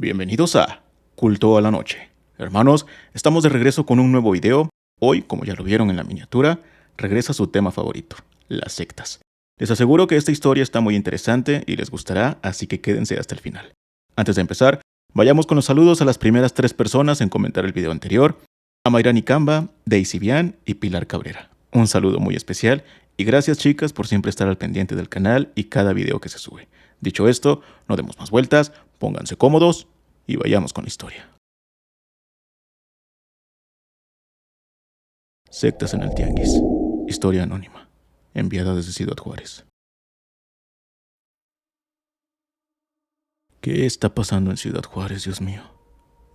Bienvenidos a Culto a la Noche. Hermanos, estamos de regreso con un nuevo video. Hoy, como ya lo vieron en la miniatura, regresa su tema favorito, las sectas. Les aseguro que esta historia está muy interesante y les gustará, así que quédense hasta el final. Antes de empezar, vayamos con los saludos a las primeras 3 personas en comentar el video anterior: a Mayrani Camba, Daisy Bian y Pilar Cabrera. Un saludo muy especial y gracias, chicas, por siempre estar al pendiente del canal y cada video que se sube. Dicho esto, no demos más vueltas, pónganse cómodos y vayamos con la historia. Sectas en el Tianguis. Historia anónima. Enviada desde Ciudad Juárez. ¿Qué está pasando en Ciudad Juárez, Dios mío?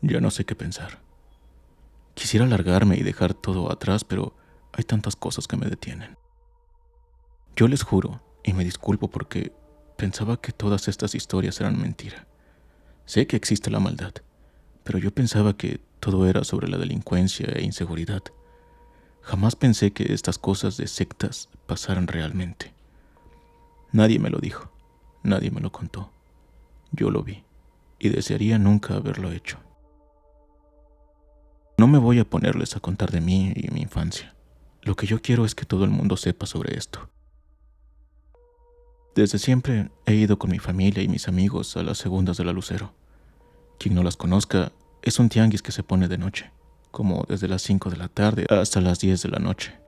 Ya no sé qué pensar. Quisiera largarme y dejar todo atrás, pero hay tantas cosas que me detienen. Yo les juro, y me disculpo porque pensaba que todas estas historias eran mentira. Sé que existe la maldad, pero yo pensaba que todo era sobre la delincuencia e inseguridad. Jamás pensé que estas cosas de sectas pasaran realmente. Nadie me lo dijo, nadie me lo contó. Yo lo vi, y desearía nunca haberlo hecho. No me voy a ponerles a contar de mí y mi infancia. Lo que yo quiero es que todo el mundo sepa sobre esto. Desde siempre he ido con mi familia y mis amigos a las segundas de la Lucero. Quien no las conozca, es un tianguis que se pone de noche, como desde las 5 de la tarde hasta las 10 de la noche.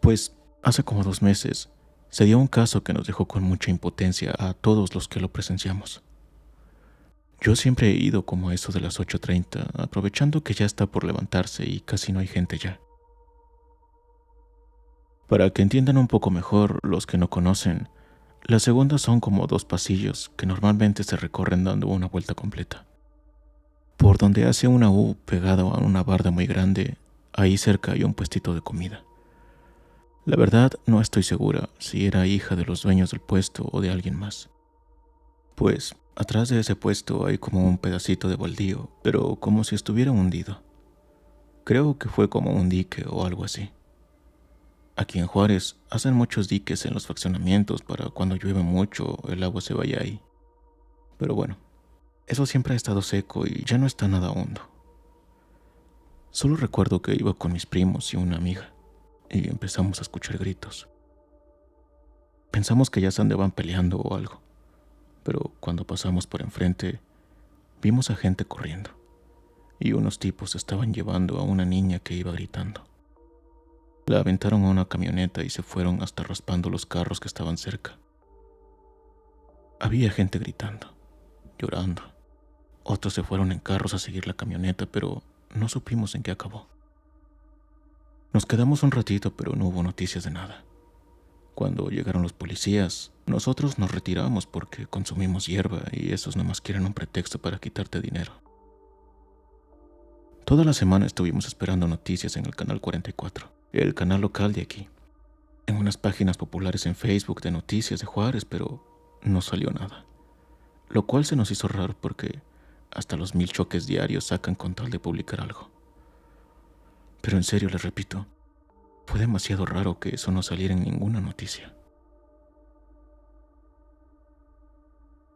Pues hace como 2 meses se dio un caso que nos dejó con mucha impotencia a todos los que lo presenciamos. Yo siempre he ido como a eso de las 8:30, aprovechando que ya está por levantarse y casi no hay gente ya. Para que entiendan un poco mejor los que no conocen, las segundas son como 2 pasillos que normalmente se recorren dando una vuelta completa. Por donde hace una U pegado a una barda muy grande, ahí cerca hay un puestito de comida. La verdad no estoy segura si era hija de los dueños del puesto o de alguien más. Pues atrás de ese puesto hay como un pedacito de baldío, pero como si estuviera hundido. Creo que fue como un dique o algo así. Aquí en Juárez hacen muchos diques en los fraccionamientos para cuando llueve mucho el agua se vaya ahí. Pero bueno, eso siempre ha estado seco y ya no está nada hondo. Solo recuerdo que iba con mis primos y una amiga y empezamos a escuchar gritos. Pensamos que ya se andaban peleando o algo, pero cuando pasamos por enfrente vimos a gente corriendo y unos tipos estaban llevando a una niña que iba gritando. La aventaron a una camioneta y se fueron hasta raspando los carros que estaban cerca. Había gente gritando, llorando. Otros se fueron en carros a seguir la camioneta, pero no supimos en qué acabó. Nos quedamos un ratito, pero no hubo noticias de nada. Cuando llegaron los policías, nosotros nos retiramos porque consumimos hierba y esos nomás quieren un pretexto para quitarte dinero. Toda la semana estuvimos esperando noticias en el canal 44, el canal local de aquí, en unas páginas populares en Facebook de noticias de Juárez, pero no salió nada. Lo cual se nos hizo raro porque hasta los 1000 choques diarios sacan con tal de publicar algo. Pero en serio les repito, fue demasiado raro que eso no saliera en ninguna noticia.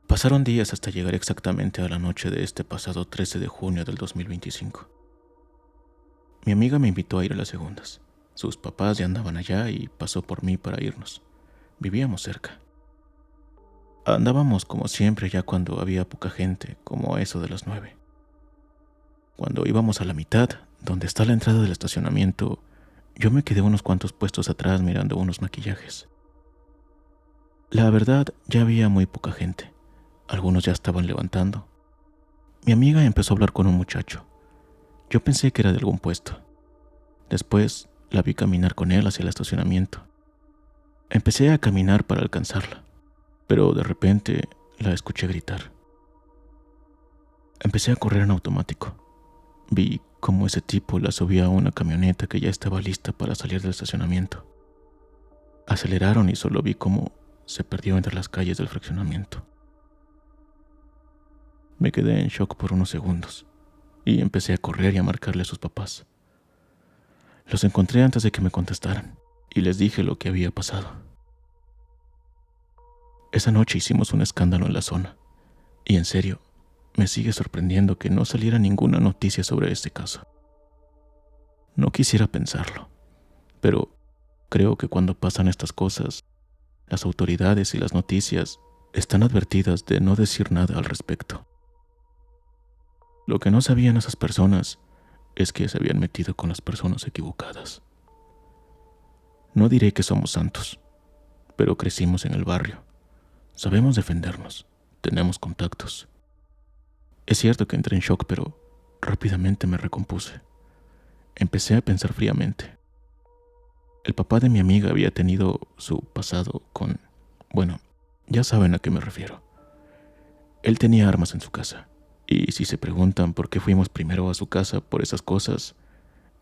Pasaron días hasta llegar exactamente a la noche de este pasado 13 de junio del 2025. Mi amiga me invitó a ir a las segundas. Sus papás ya andaban allá y pasó por mí para irnos. Vivíamos cerca. Andábamos como siempre ya cuando había poca gente, como a eso de las 9. Cuando íbamos a la mitad, donde está la entrada del estacionamiento, yo me quedé unos cuantos puestos atrás mirando unos maquillajes. La verdad, ya había muy poca gente. Algunos ya estaban levantando. Mi amiga empezó a hablar con un muchacho. Yo pensé que era de algún puesto. Después la vi caminar con él hacia el estacionamiento. Empecé a caminar para alcanzarla, pero de repente la escuché gritar. Empecé a correr en automático. Vi cómo ese tipo la subía a una camioneta que ya estaba lista para salir del estacionamiento. Aceleraron y solo vi cómo se perdió entre las calles del fraccionamiento. Me quedé en shock por unos segundos y empecé a correr y a marcarle a sus papás. Los encontré antes de que me contestaran y les dije lo que había pasado. Esa noche hicimos un escándalo en la zona y en serio, me sigue sorprendiendo que no saliera ninguna noticia sobre este caso. No quisiera pensarlo, pero creo que cuando pasan estas cosas, las autoridades y las noticias están advertidas de no decir nada al respecto. Lo que no sabían esas personas es que se habían metido con las personas equivocadas. No diré que somos santos, pero crecimos en el barrio. Sabemos defendernos, tenemos contactos. Es cierto que entré en shock, pero rápidamente me recompuse. Empecé a pensar fríamente. El papá de mi amiga había tenido su pasado con... Bueno, ya saben a qué me refiero. Él tenía armas en su casa. Y si se preguntan por qué fuimos primero a su casa por esas cosas,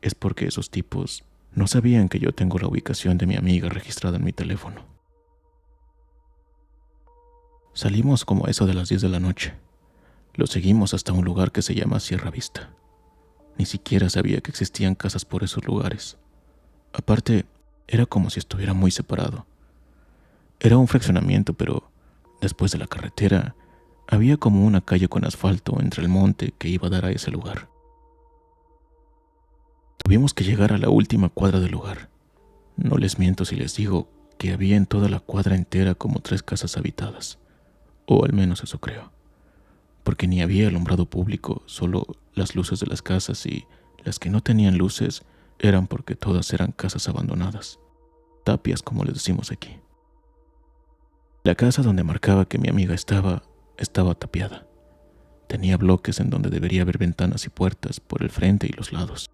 es porque esos tipos no sabían que yo tengo la ubicación de mi amiga registrada en mi teléfono. Salimos como a eso de las 10 de la noche. Lo seguimos hasta un lugar que se llama Sierra Vista. Ni siquiera sabía que existían casas por esos lugares. Aparte, era como si estuviera muy separado. Era un fraccionamiento, pero después de la carretera había como una calle con asfalto entre el monte que iba a dar a ese lugar. Tuvimos que llegar a la última cuadra del lugar. No les miento si les digo que había en toda la cuadra entera como 3 casas habitadas, o al menos eso creo, porque ni había alumbrado público, solo las luces de las casas, y las que no tenían luces eran porque todas eran casas abandonadas, tapias como les decimos aquí. La casa donde marcaba que mi amiga estaba tapiada. Tenía bloques en donde debería haber ventanas y puertas por el frente y los lados.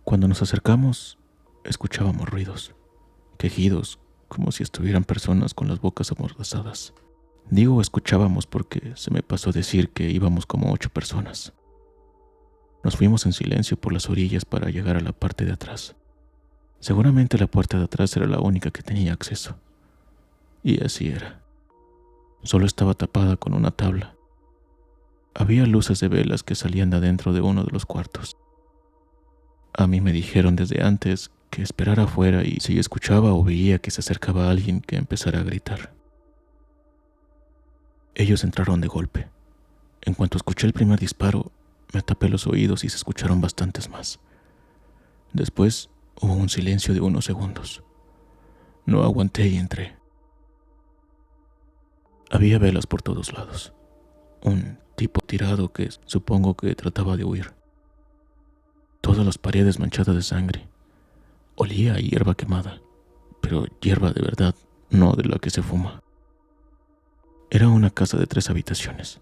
Cuando nos acercamos, escuchábamos ruidos, quejidos, como si estuvieran personas con las bocas amordazadas. Digo escuchábamos porque se me pasó decir que íbamos como 8 personas. Nos fuimos en silencio por las orillas para llegar a la parte de atrás. Seguramente la puerta de atrás era la única que tenía acceso. Y así era. Solo estaba tapada con una tabla. Había luces de velas que salían de adentro de uno de los cuartos. A mí me dijeron desde antes que esperara afuera y si escuchaba o veía que se acercaba alguien que empezara a gritar. Ellos entraron de golpe. En cuanto escuché el primer disparo, me tapé los oídos y se escucharon bastantes más. Después hubo un silencio de unos segundos. No aguanté y entré. Había velas por todos lados. Un tipo tirado que supongo que trataba de huir. Todas las paredes manchadas de sangre. Olía a hierba quemada, pero hierba de verdad, no de la que se fuma. Era una casa de 3 habitaciones,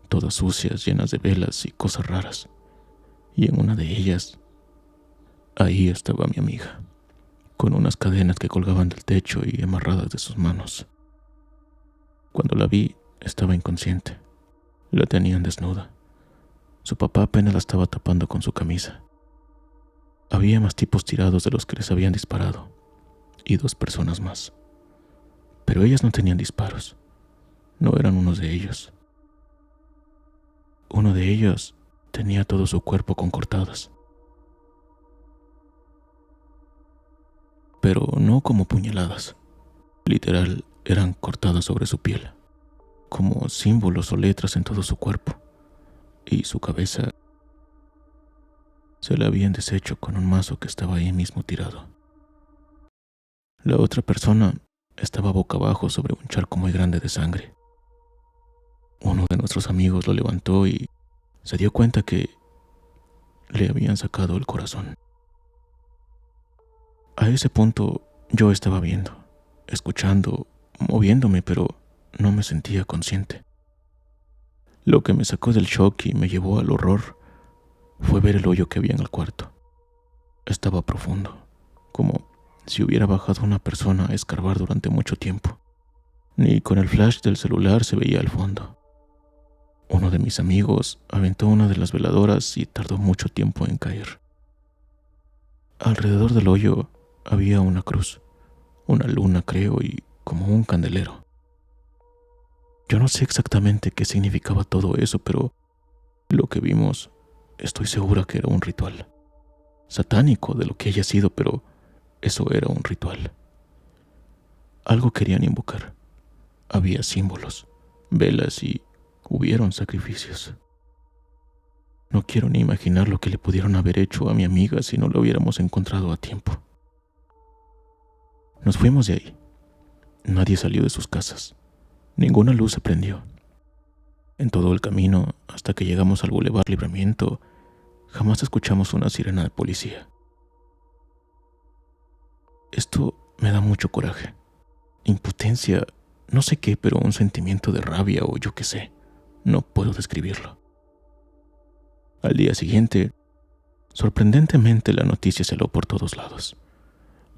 todas sucias, llenas de velas y cosas raras. Y en una de ellas, ahí estaba mi amiga, con unas cadenas que colgaban del techo y amarradas de sus manos. Cuando la vi, estaba inconsciente. La tenían desnuda. Su papá apenas la estaba tapando con su camisa. Había más tipos tirados de los que les habían disparado, y 2 personas más. Pero ellas no tenían disparos. No eran unos de ellos. Uno de ellos tenía todo su cuerpo con cortadas. Pero no como puñaladas. Literal, eran cortadas sobre su piel, como símbolos o letras en todo su cuerpo. Y su cabeza se la habían deshecho con un mazo que estaba ahí mismo tirado. La otra persona estaba boca abajo sobre un charco muy grande de sangre. Uno de nuestros amigos lo levantó y se dio cuenta que le habían sacado el corazón. A ese punto yo estaba viendo, escuchando, moviéndome, pero no me sentía consciente. Lo que me sacó del shock y me llevó al horror fue ver el hoyo que había en el cuarto. Estaba profundo, como si hubiera bajado una persona a escarbar durante mucho tiempo. Ni con el flash del celular se veía al fondo. Uno de mis amigos aventó una de las veladoras y tardó mucho tiempo en caer. Alrededor del hoyo había una cruz, una luna creo y como un candelero. Yo no sé exactamente qué significaba todo eso, pero lo que vimos estoy segura que era un ritual. Satánico de lo que haya sido, pero eso era un ritual. Algo querían invocar. Había símbolos, velas y hubieron sacrificios. No quiero ni imaginar lo que le pudieron haber hecho a mi amiga si no la hubiéramos encontrado a tiempo. Nos fuimos de ahí. Nadie salió de sus casas. Ninguna luz se prendió. En todo el camino, hasta que llegamos al Boulevard Libramiento, jamás escuchamos una sirena de policía. Esto me da mucho coraje. Impotencia, no sé qué, pero un sentimiento de rabia o yo qué sé. No puedo describirlo. Al día siguiente, sorprendentemente la noticia salió por todos lados.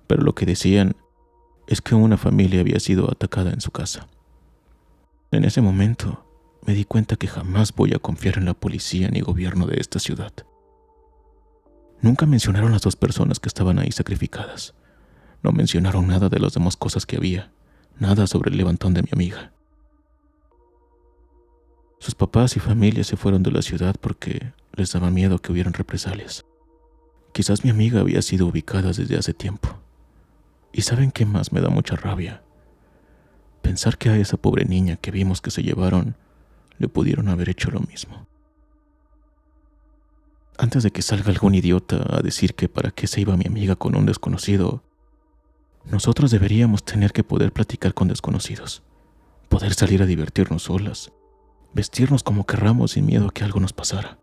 Pero lo que decían es que una familia había sido atacada en su casa. En ese momento, me di cuenta que jamás voy a confiar en la policía ni gobierno de esta ciudad. Nunca mencionaron las 2 personas que estaban ahí sacrificadas. No mencionaron nada de las demás cosas que había, nada sobre el levantón de mi amiga. Sus papás y familia se fueron de la ciudad porque les daba miedo que hubieran represalias. Quizás mi amiga había sido ubicada desde hace tiempo. ¿Y saben qué más me da mucha rabia? Pensar que a esa pobre niña que vimos que se llevaron, le pudieron haber hecho lo mismo. Antes de que salga algún idiota a decir que para qué se iba mi amiga con un desconocido, nosotros deberíamos tener que poder platicar con desconocidos, poder salir a divertirnos solas, vestirnos como querramos sin miedo a que algo nos pasara.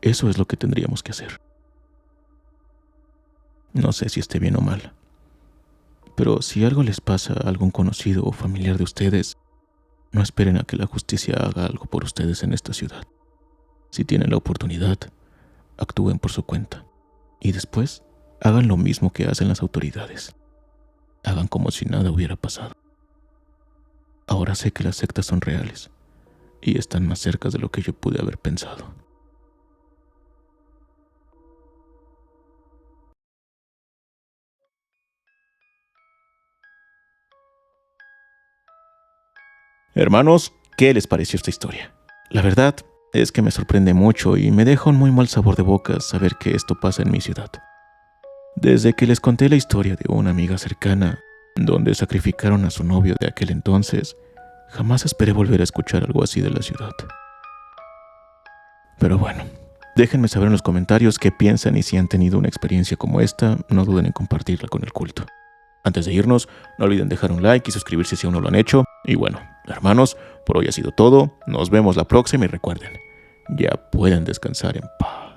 Eso es lo que tendríamos que hacer. No sé si esté bien o mal, pero si algo les pasa a algún conocido o familiar de ustedes, no esperen a que la justicia haga algo por ustedes en esta ciudad. Si tienen la oportunidad, actúen por su cuenta y después hagan lo mismo que hacen las autoridades. Hagan como si nada hubiera pasado. Ahora sé que las sectas son reales y están más cerca de lo que yo pude haber pensado. Hermanos, ¿qué les pareció esta historia? La verdad es que me sorprende mucho y me deja un muy mal sabor de boca saber que esto pasa en mi ciudad. Desde que les conté la historia de una amiga cercana, donde sacrificaron a su novio de aquel entonces, jamás esperé volver a escuchar algo así de la ciudad. Pero bueno, déjenme saber en los comentarios qué piensan y si han tenido una experiencia como esta, no duden en compartirla con el culto. Antes de irnos, no olviden dejar un like y suscribirse si aún no lo han hecho. Y bueno, hermanos, por hoy ha sido todo. Nos vemos la próxima y recuerden, ya pueden descansar en paz.